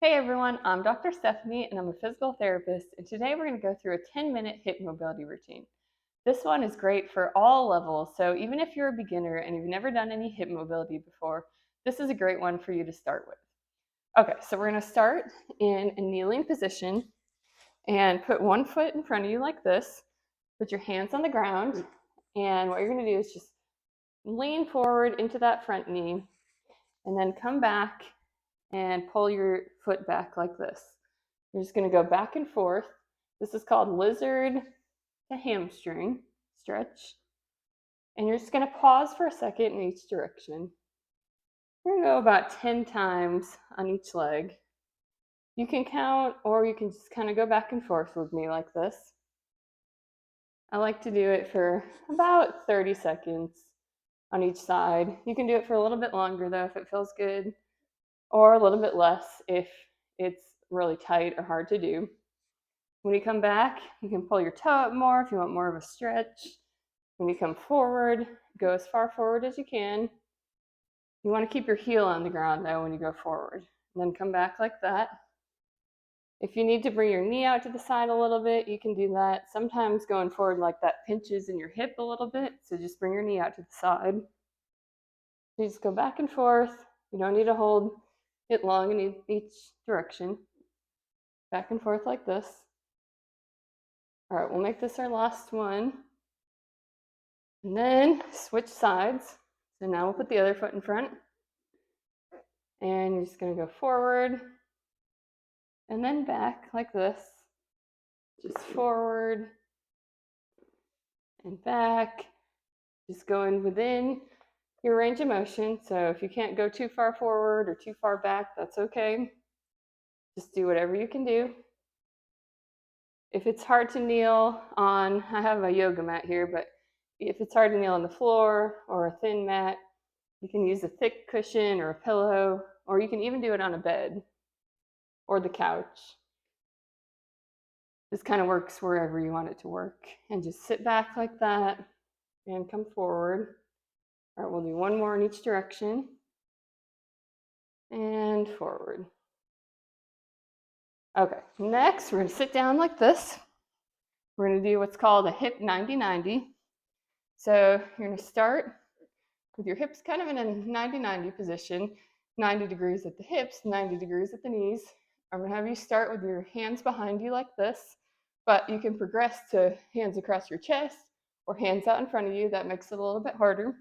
Hey everyone, I'm Dr. Stephanie and I'm a physical therapist, and today we're going to go through a 10-minute hip mobility routine. This one is great for all levels, so even if you're a beginner and you've never done any hip mobility before, this is a great one for you to start with. Okay, so we're going to start in a kneeling position and put one foot in front of you like this. Put your hands on the ground, and what you're going to do is just lean forward into that front knee and then come back and pull your foot back like this. You're just going to go back and forth. This is called lizard to hamstring stretch. And you're just going to pause for a second in each direction. We're going to go about 10 times on each leg. You can count, or you can just kind of go back and forth with me like this. I like to do it for about 30 seconds on each side. You can do it for a little bit longer though if it feels good, or a little bit less if it's really tight or hard to do. When you come back, you can pull your toe up more if you want more of a stretch. When you come forward, go as far forward as you can. You want to keep your heel on the ground though when you go forward. And then come back like that. If you need to bring your knee out to the side a little bit, you can do that. Sometimes going forward like that pinches in your hip a little bit, so just bring your knee out to the side. You just go back and forth. You don't need to hold it long in each direction. Back and forth like this. All right, we'll make this our last one. And then switch sides. So now we'll put the other foot in front. And you're just going to go forward and then back like this. Just forward and back. Just going within your range of motion. So if you can't go too far forward or too far back, that's okay. Just do whatever you can do. If it's hard to kneel on, I have a yoga mat here, but if it's hard to kneel on the floor or a thin mat, you can use a thick cushion or a pillow, or you can even do it on a bed or the couch. This kind of works wherever you want it to work. And just sit back like that and come forward. All right, we'll do one more in each direction. And forward. Okay, next we're going to sit down like this. We're going to do what's called a hip 90-90. So you're going to start with your hips kind of in a 90-90 position, 90 degrees at the hips, 90 degrees at the knees. I'm going to have you start with your hands behind you like this, but you can progress to hands across your chest or hands out in front of you. That makes it a little bit harder.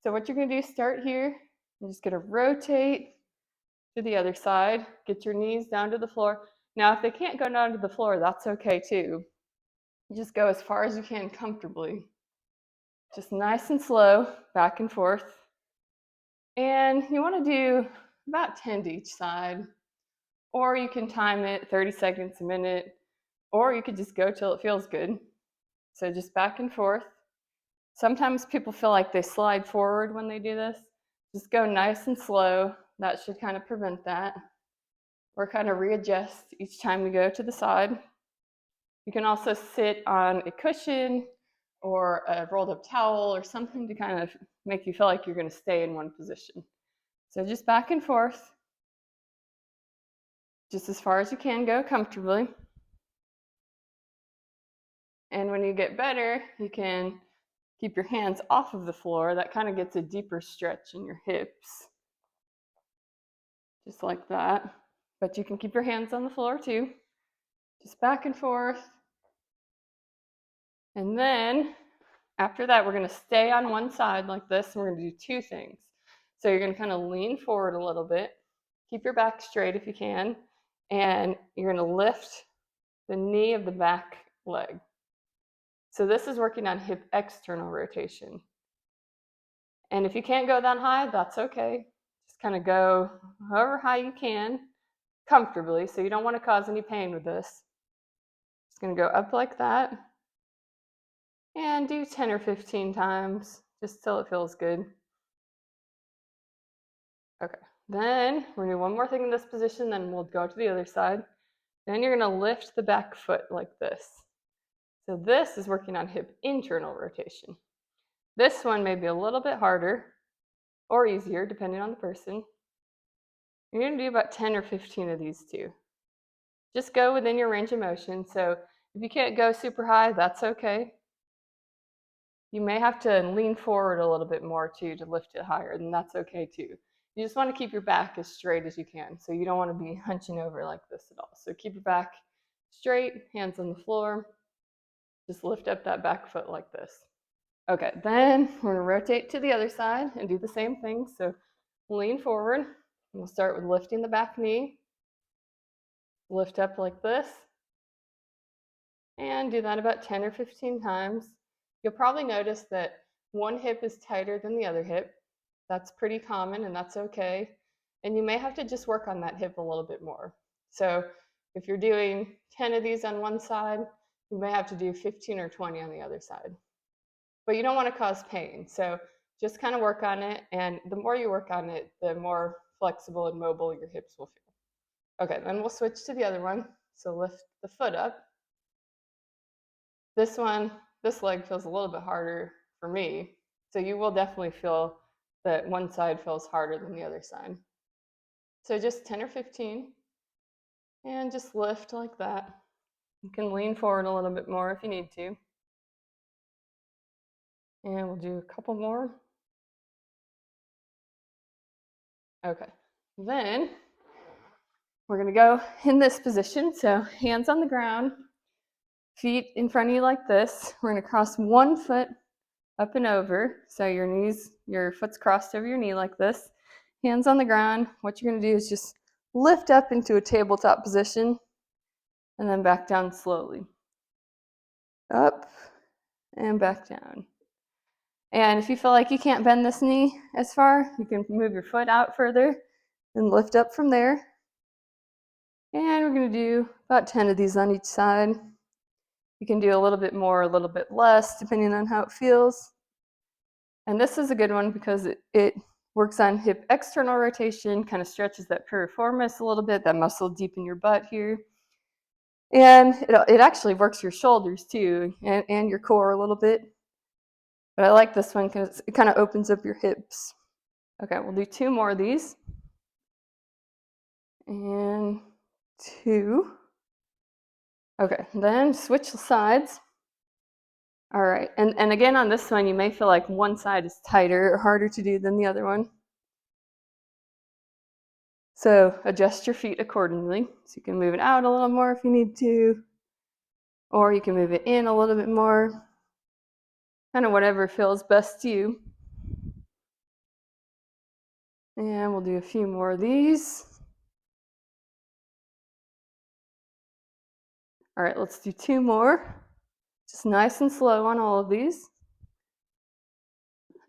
So what you're going to do is start here. You're just going to rotate to the other side, get your knees down to the floor. Now, if they can't go down to the floor, that's okay too. You just go as far as you can comfortably. Just nice and slow, back and forth. And you want to do about 10 to each side, or you can time it 30 seconds, a minute, or you could just go till it feels good. So just back and forth. Sometimes people feel like they slide forward when they do this. Just go nice and slow. That should kind of prevent that. Or kind of readjust each time we go to the side. You can also sit on a cushion or a rolled up towel or something to kind of make you feel like you're going to stay in one position. So just back and forth, just as far as you can go comfortably. And when you get better, you can keep your hands off of the floor. That kind of gets a deeper stretch in your hips, just like that. But you can keep your hands on the floor too. Just back and forth. And then after that, we're going to stay on one side like this, and we're going to do two things. So you're going to kind of lean forward a little bit, keep your back straight if you can, and you're going to lift the knee of the back leg. So this is working on hip external rotation. And if you can't go that high, that's okay. Just kind of go however high you can comfortably, so you don't want to cause any pain with this. Just going to go up like that. And do 10 or 15 times, just till it feels good. Okay, then we're gonna do one more thing in this position, then we'll go to the other side. Then you're gonna lift the back foot like this. So this is working on hip internal rotation. This one may be a little bit harder or easier, depending on the person. You're going to do about 10 or 15 of these too. Just go within your range of motion. So if you can't go super high, that's okay. You may have to lean forward a little bit more too to lift it higher, and that's okay too. You just want to keep your back as straight as you can. So you don't want to be hunching over like this at all. So keep your back straight, hands on the floor. Just lift up that back foot like this. Okay, then we're gonna rotate to the other side and do the same thing. So lean forward. We'll start with lifting the back knee. Lift up like this. And do that about 10 or 15 times. You'll probably notice that one hip is tighter than the other hip. That's pretty common and that's okay. And you may have to just work on that hip a little bit more. So if you're doing 10 of these on one side, you may have to do 15 or 20 on the other side. But you don't want to cause pain. So just kind of work on it. And the more you work on it, the more flexible and mobile your hips will feel. Okay, then we'll switch to the other one. So lift the foot up. This leg feels a little bit harder for me. So you will definitely feel that one side feels harder than the other side. So just 10 or 15 and just lift like that. You can lean forward a little bit more if you need to. And we'll do a couple more. Okay, then we're gonna go in this position. So hands on the ground, feet in front of you like this. We're gonna cross one foot up and over. So your foot's crossed over your knee like this. Hands on the ground. What you're gonna do is just lift up into a tabletop position and then back down slowly. Up and back down. And if you feel like you can't bend this knee as far, you can move your foot out further and lift up from there. And we're gonna do about 10 of these on each side. You can do a little bit more, a little bit less, depending on how it feels. And this is a good one because it works on hip external rotation, kind of stretches that piriformis a little bit, that muscle deep in your butt here. And it actually works your shoulders too, and your core a little bit. But I like this one because it kind of opens up your hips. Okay, we'll do 2 more of these. And 2. Okay, then switch sides. All right, and again on this one, you may feel like one side is tighter or harder to do than the other one. So adjust your feet accordingly. So you can move it out a little more if you need to, or you can move it in a little bit more, kind of whatever feels best to you. And we'll do a few more of these. All right, let's do 2 more. Just nice and slow on all of these.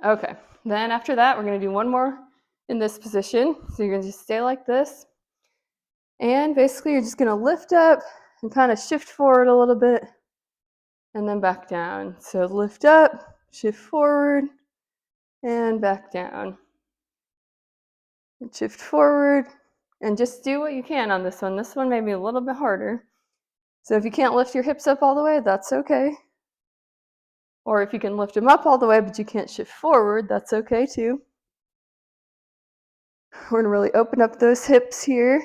Okay, then after that, we're gonna do 1 more in this position. So you're gonna just stay like this. And basically you're just gonna lift up and kind of shift forward a little bit and then back down. So lift up, shift forward, and back down. And shift forward, and just do what you can on this one. This one may be a little bit harder. So if you can't lift your hips up all the way, that's okay. Or if you can lift them up all the way, but you can't shift forward, that's okay too. We're gonna really open up those hips here,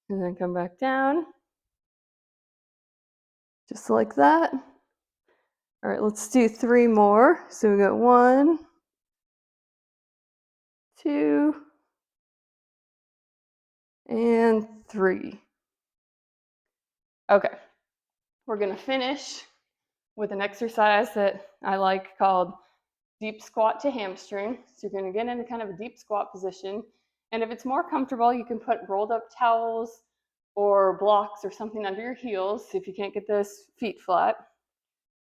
and then come back down. Just like that. All right, let's do 3 more. So we got 1, 2, and 3. Okay, we're gonna finish with an exercise that I like called deep squat to hamstring. So you're gonna get into kind of a deep squat position. And if it's more comfortable, you can put rolled up towels or blocks or something under your heels if you can't get those feet flat.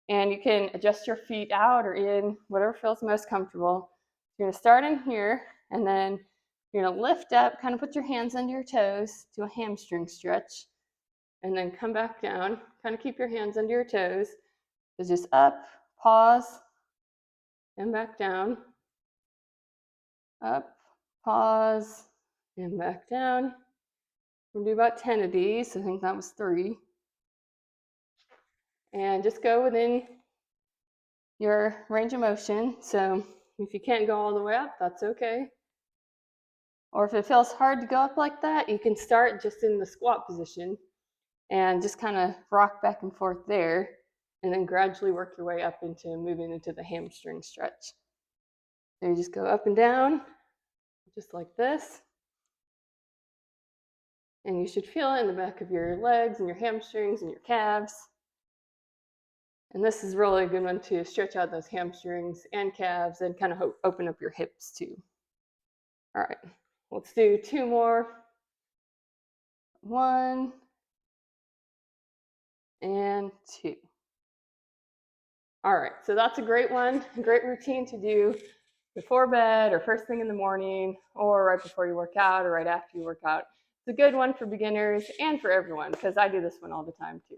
And you can adjust your feet out or in, whatever feels most comfortable. You're gonna start in here, and then you're gonna lift up, kind of put your hands under your toes, do a hamstring stretch, and then come back down, kind of keep your hands under your toes. So just up, pause, and back down. Up, pause, and back down. We'll do about 10 of these. I think that was 3. And just go within your range of motion. So if you can't go all the way up, that's okay. Or if it feels hard to go up like that, you can start just in the squat position and just kind of rock back and forth there, and then gradually work your way up into moving into the hamstring stretch. So you just go up and down, just like this. And you should feel it in the back of your legs and your hamstrings and your calves. And this is really a good one to stretch out those hamstrings and calves and kind of open up your hips too. All right, let's do 2 more. 1 and 2. All right, so that's a great one, a great routine to do before bed or first thing in the morning or right before you work out or right after you work out. It's a good one for beginners and for everyone because I do this one all the time too.